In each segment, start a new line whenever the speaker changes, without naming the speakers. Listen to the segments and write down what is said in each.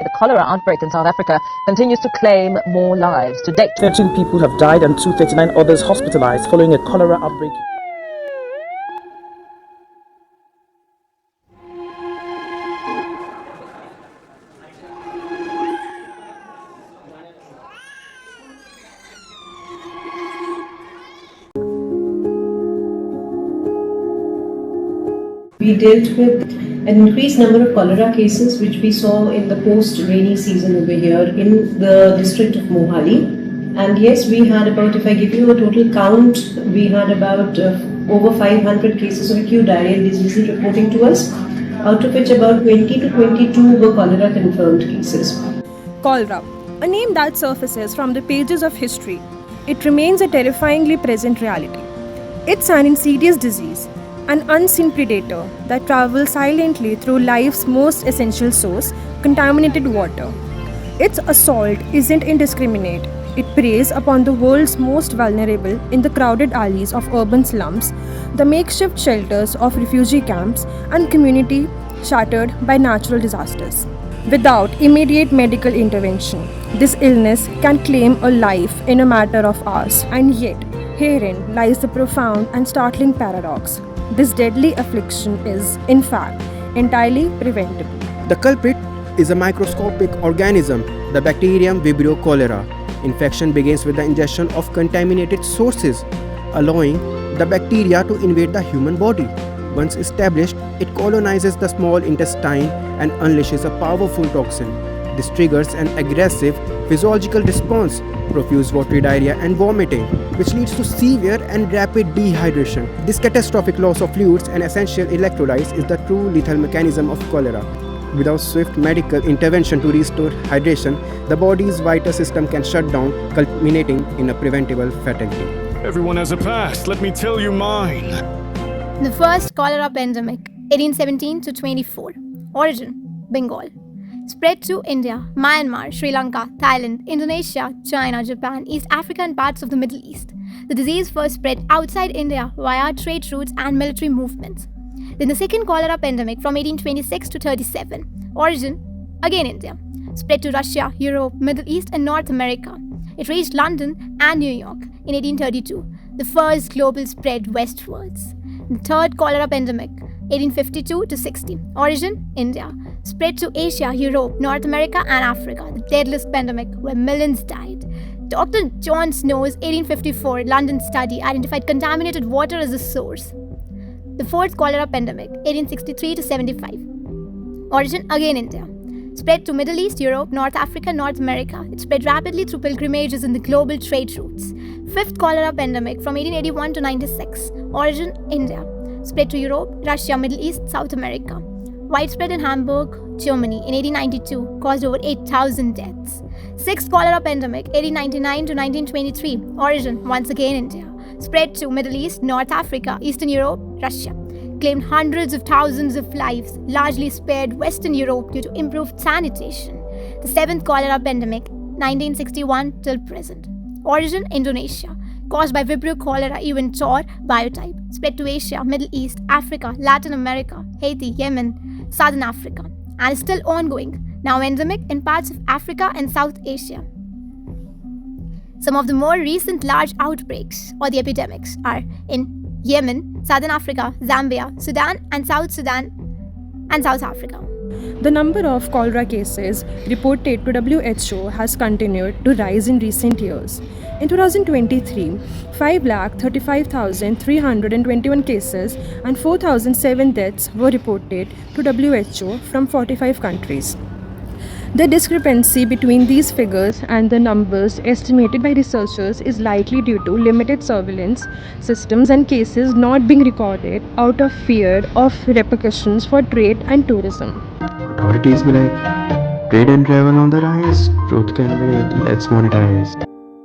The cholera outbreak in South Africa continues to claim more lives. To date,
13 people have died and 239 others hospitalized following a cholera outbreak.
We dealt with an increased number of cholera cases which we saw in the post-rainy season over here in the district of Mohali. And yes, we had about, if I give you a total count, we had about over 500 cases of acute diarrheal disease reporting to us, out of which about 20 to 22 were cholera confirmed cases.
Cholera, a name that surfaces from the pages of history. It remains a terrifyingly present reality. It's an insidious disease, an unseen predator that travels silently through life's most essential source, contaminated water. Its assault isn't indiscriminate. It preys upon the world's most vulnerable in the crowded alleys of urban slums, the makeshift shelters of refugee camps, and community shattered by natural disasters. Without immediate medical intervention, this illness can claim a life in a matter of hours. And yet, herein lies the profound and startling paradox. This deadly affliction is, in fact, entirely preventable.
The culprit is a microscopic organism, the bacterium Vibrio cholera. Infection begins with the ingestion of contaminated sources, allowing the bacteria to invade the human body. Once established, it colonizes the small intestine and unleashes a powerful toxin. This triggers an aggressive physiological response, profuse watery diarrhea and vomiting, which leads to severe and rapid dehydration. This catastrophic loss of fluids and essential electrolytes is the true lethal mechanism of cholera. Without swift medical intervention to restore hydration, the body's vital system can shut down, culminating in a preventable fatality.
Everyone has a past, let me tell you mine.
The first cholera pandemic, 1817 to 24. Origin, Bengal. Spread to India, Myanmar, Sri Lanka, Thailand, Indonesia, China, Japan, East Africa and parts of the Middle East. The disease first spread outside India via trade routes and military movements. Then the second cholera pandemic from 1826 to 37. Origin, again India. Spread to Russia, Europe, Middle East and North America. It reached London and New York in 1832. The first global spread westwards. The third cholera pandemic, 1852 to 60. Origin, India. Spread to Asia, Europe, North America and Africa. The deadliest pandemic where millions died. Dr. John Snow's 1854 London study identified contaminated water as the source. The fourth cholera pandemic, 1863 to 75. Origin, again India. Spread to Middle East, Europe, North Africa, North America. It spread rapidly through pilgrimages in the global trade routes. Fifth cholera pandemic from 1881 to 96. Origin, India. Spread to Europe, Russia, Middle East, South America. Widespread in Hamburg, Germany in 1892, caused over 8,000 deaths. Sixth cholera pandemic, 1899 to 1923. Origin, once again India. Spread to Middle East, North Africa, Eastern Europe, Russia. Claimed hundreds of thousands of lives, largely spared Western Europe due to improved sanitation. The seventh cholera pandemic, 1961 till present. Origin, Indonesia. Caused by Vibrio cholera even Tor biotype. Spread to Asia, Middle East, Africa, Latin America, Haiti, Yemen, Southern Africa. And is still ongoing, now endemic in parts of Africa and South Asia. Some of the more recent large outbreaks or the epidemics are in Yemen, Southern Africa, Zambia, Sudan and South Africa.
The number of cholera cases reported to WHO has continued to rise in recent years. In 2023, 5,35,321 cases and 4,007 deaths were reported to WHO from 45 countries. The discrepancy between these figures and the numbers estimated by researchers is likely due to limited surveillance systems and cases not being recorded out of fear of repercussions for trade and tourism.
Authorities be like, trade and travel on the rise, truth can wait, let's monetize.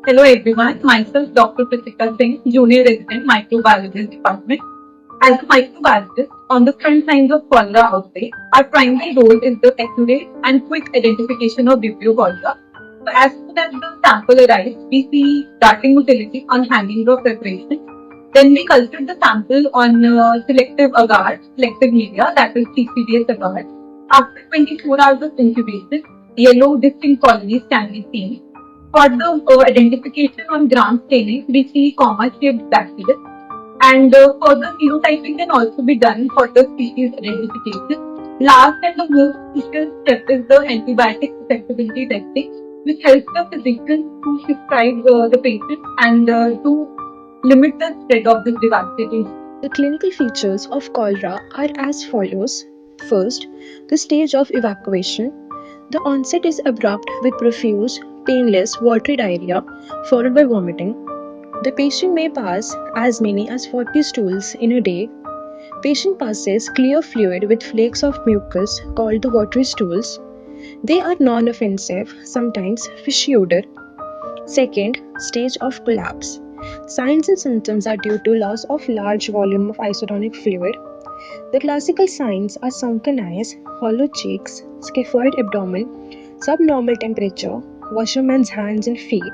Hello everyone, myself Dr. Pritika Singh, Junior Resident Microbiologist Department. As a microbiologist, on the front lines of cholera outbreak, our primary role is the accurate and quick identification of Vibrio cholera. So as soon as the sample arrives, we see starting utility on handling of preparation. Then we culture the sample on selective agar, selective media, that is CCDS agar. After 24 hours of incubation, yellow distinct colonies can be seen. For the identification on gram staining, we see comma-shaped bacillus. And further phenotyping can also be done for the species identification. Last and the most crucial step is the antibiotic susceptibility testing, which helps the physician to prescribe the patient and to limit the spread of this devastating.
The clinical features of cholera are as follows. First, the stage of evacuation. The onset is abrupt with profuse, painless, watery diarrhea followed by vomiting. The patient may pass as many as 40 stools in a day. Patient passes clear fluid with flakes of mucus called the watery stools. They are non-offensive, sometimes fishy odor. Second, stage of collapse. Signs and symptoms are due to loss of large volume of isotonic fluid. The classical signs are sunken eyes, hollow cheeks, scaphoid abdomen, subnormal temperature, washerman's hands and feet,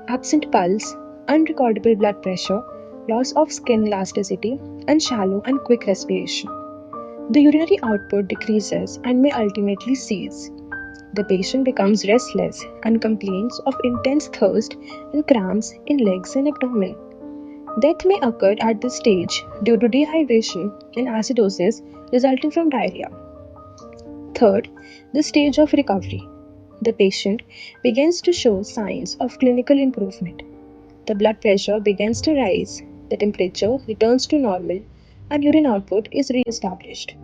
absent pulse, unrecordable blood pressure, loss of skin elasticity, and shallow and quick respiration. The urinary output decreases and may ultimately cease. The patient becomes restless and complains of intense thirst and cramps in legs and abdomen. Death may occur at this stage due to dehydration and acidosis resulting from diarrhea. Third, the stage of recovery. The patient begins to show signs of clinical improvement. The blood pressure begins to rise, the temperature returns to normal, and urine output is re-established.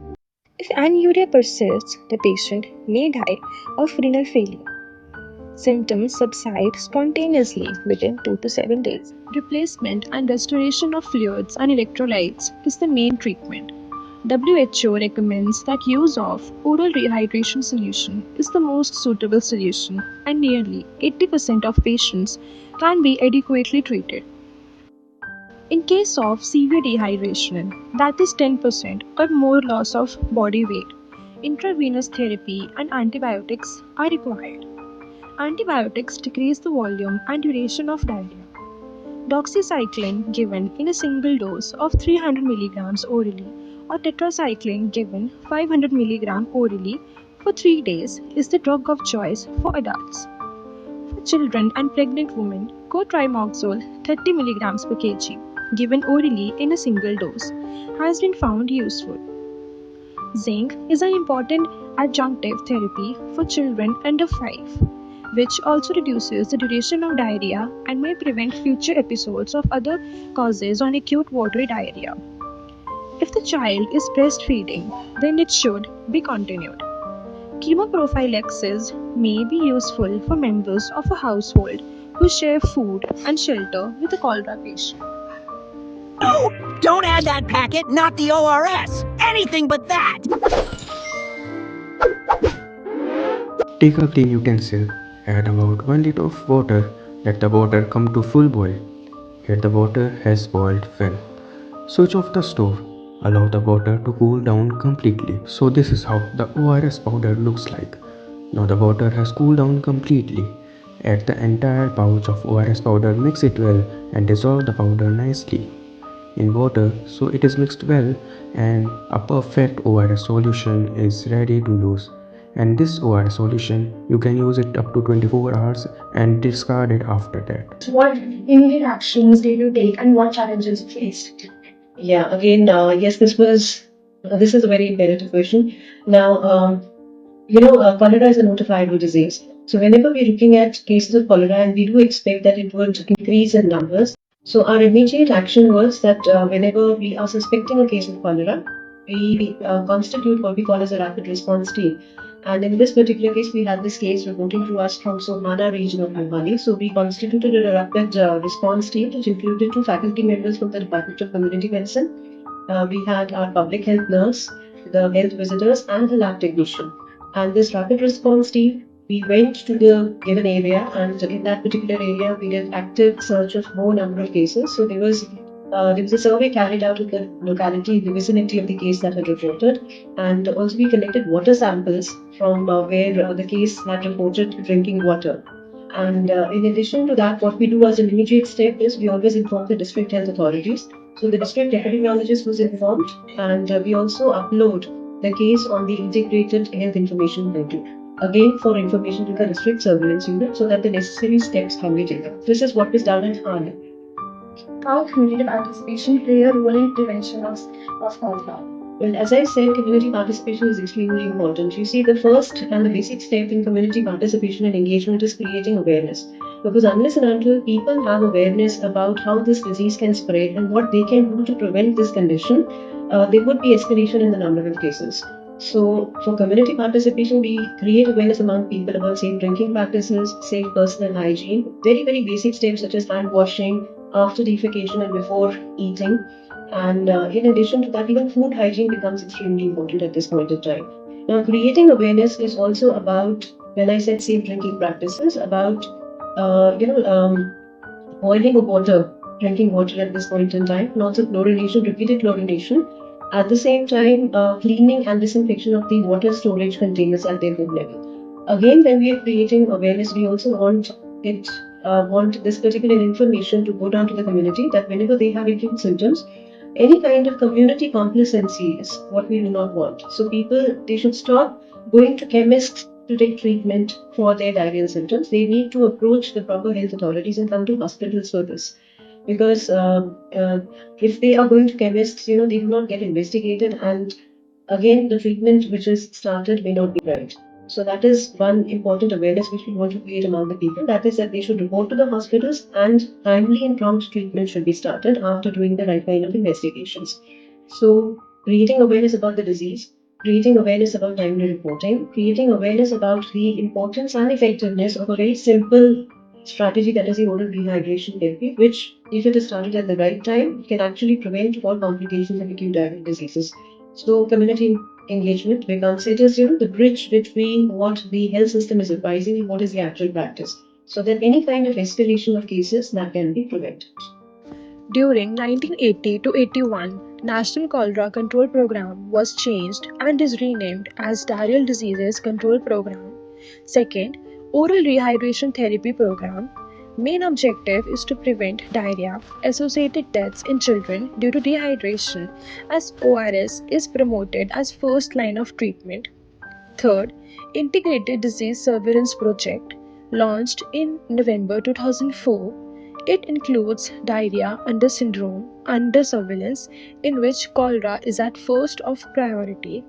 If anuria persists, the patient may die of renal failure. Symptoms subside spontaneously within 2 to 7 days. Replacement and restoration of fluids and electrolytes is the main treatment. WHO recommends that use of oral rehydration solution is the most suitable solution, and nearly 80% of patients can be adequately treated. In case of severe dehydration, that is 10% or more loss of body weight, intravenous therapy and antibiotics are required. Antibiotics decrease the volume and duration of diarrhea. Doxycycline given in a single dose of 300 mg orally or tetracycline given 500 mg orally for 3 days is the drug of choice for adults. For children and pregnant women, cotrimoxazole 30 mg per kg given orally in a single dose has been found useful. Zinc is an important adjunctive therapy for children under 5, which also reduces the duration of diarrhea and may prevent future episodes of other causes on acute watery diarrhea. If the child is breastfeeding, then it should be continued. Chemoprophylaxis may be useful for members of a household who share food and shelter with a cholera patient.
No! Don't add that packet, not the ORS! Anything but that!
Take a clean utensil, add about 1 liter of water, let the water come to full boil. Here the water has boiled well. Switch off the stove, allow the water to cool down completely. So this is how the ORS powder looks like. Now the water has cooled down completely. Add the entire pouch of ORS powder, mix it well and dissolve the powder nicely in water so it is mixed well, and a perfect ORS solution is ready to use. And this ORS solution you can use it up to 24 hours and discard it after that.
What immediate actions did you take and what challenges you faced?
Yeah, again, yes, this is a very imperative question. Now, cholera is a notifiable disease. So whenever we're looking at cases of cholera, and we do expect that it would increase in numbers, so our immediate action was that whenever we are suspecting a case of cholera, we constitute what we call as a rapid response team. And in this particular case, we had this case reporting to us from Sohana region of Mohali. So we constituted a rapid response team, which included 2 faculty members from the Department of Community Medicine. We had our public health nurse, the health visitors, and the lab technician. And this rapid response team, we went to the given area, and in that particular area, we did active search of more number of cases. So there was a survey carried out in the locality, the vicinity of the case that had reported, and also we collected water samples from where the case had reported drinking water. And in addition to that, what we do as an immediate step is we always inform the district health authorities. So the district epidemiologist was informed, and we also upload the case on the integrated health information portal. again for information to the district surveillance unit so that the necessary steps can be taken. This is what is done at Hana.
How community participation play a role in prevention of cholera?
Well, as I said, community participation is extremely important. You see, the first and the basic step in community participation and engagement is creating awareness. Because unless and until people have awareness about how this disease can spread and what they can do to prevent this condition, there would be escalation in the number of cases. So, for community participation, we create awareness among people about safe drinking practices, safe personal hygiene, very, very basic steps such as hand washing, after defecation and before eating. And in addition to that, even food hygiene becomes extremely important at this point in time. Now, creating awareness is also about, when I said safe drinking practices, about boiling of water, drinking water at this point in time, and also chlorination, repeated chlorination. At the same time, cleaning and disinfection of the water storage containers at their good level. Again, when we are creating awareness, we also want this particular information to go down to the community that whenever they have acute symptoms, any kind of community complacency is what we do not want. So they should stop going to chemists to take treatment for their diarrheal symptoms. They need to approach the proper health authorities and come to hospitals for this. Because if they are going to chemists, they do not get investigated, and again, the treatment which is started may not be right. So that is one important awareness which we want to create among the people. That is that they should report to the hospitals and timely and prompt treatment should be started after doing the right kind of investigations. So creating awareness about the disease, creating awareness about timely reporting, creating awareness about the importance and effectiveness of a very simple strategy that is the oral rehydration therapy, which if it is started at the right time, can actually prevent all complications of acute diarrheal diseases. So community engagement becomes the bridge between what the health system is advising and what is the actual practice. So that any kind of escalation of cases that can be prevented.
During 1980 to 81, National Cholera Control Program was changed and is renamed as Diarrheal Diseases Control Program. Second, Oral Rehydration Therapy Program. Main objective is to prevent diarrhea associated deaths in children due to dehydration, as ORS is promoted as first line of treatment. Third, Integrated Disease Surveillance Project, launched in November 2004. It includes diarrhea under syndrome under surveillance, in which cholera is at first of priority.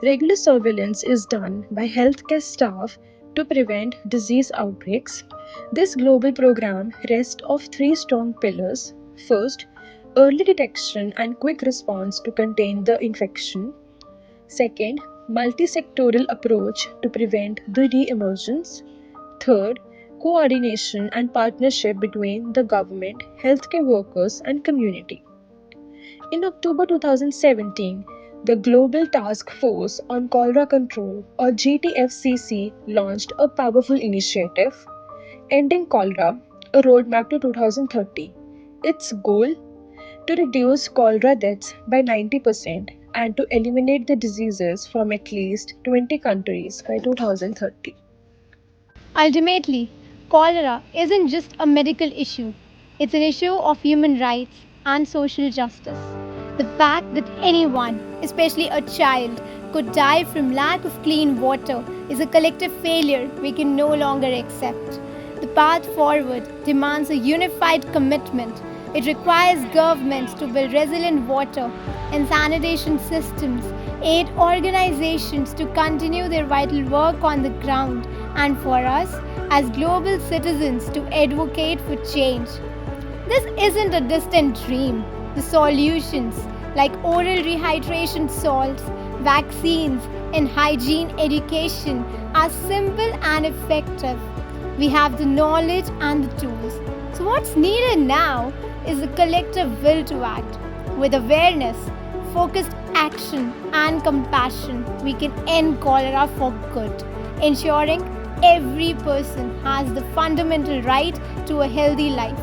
Regular surveillance is done by healthcare staff to prevent disease outbreaks. This global program rests of three strong pillars. First, early detection and quick response to contain the infection. Second, multi-sectoral approach to prevent the re-emergence. Third, coordination and partnership between the government, healthcare workers, and community. In October 2017, the Global Task Force on Cholera Control, or GTFCC, launched a powerful initiative, Ending Cholera, a roadmap to 2030. Its goal? To reduce cholera deaths by 90% and to eliminate the diseases from at least 20 countries by 2030.
Ultimately, cholera isn't just a medical issue, it's an issue of human rights and social justice. The fact that anyone, especially a child, could die from lack of clean water is a collective failure we can no longer accept. The path forward demands a unified commitment. It requires governments to build resilient water and sanitation systems, aid organizations to continue their vital work on the ground, and for us as global citizens to advocate for change. This isn't a distant dream. The solutions, like oral rehydration salts, vaccines, and hygiene education, are simple and effective. We have the knowledge and the tools. So, what's needed now is a collective will to act. With awareness, focused action, and compassion, we can end cholera for good, ensuring every person has the fundamental right to a healthy life.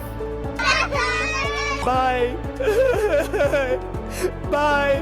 Bye. Bye.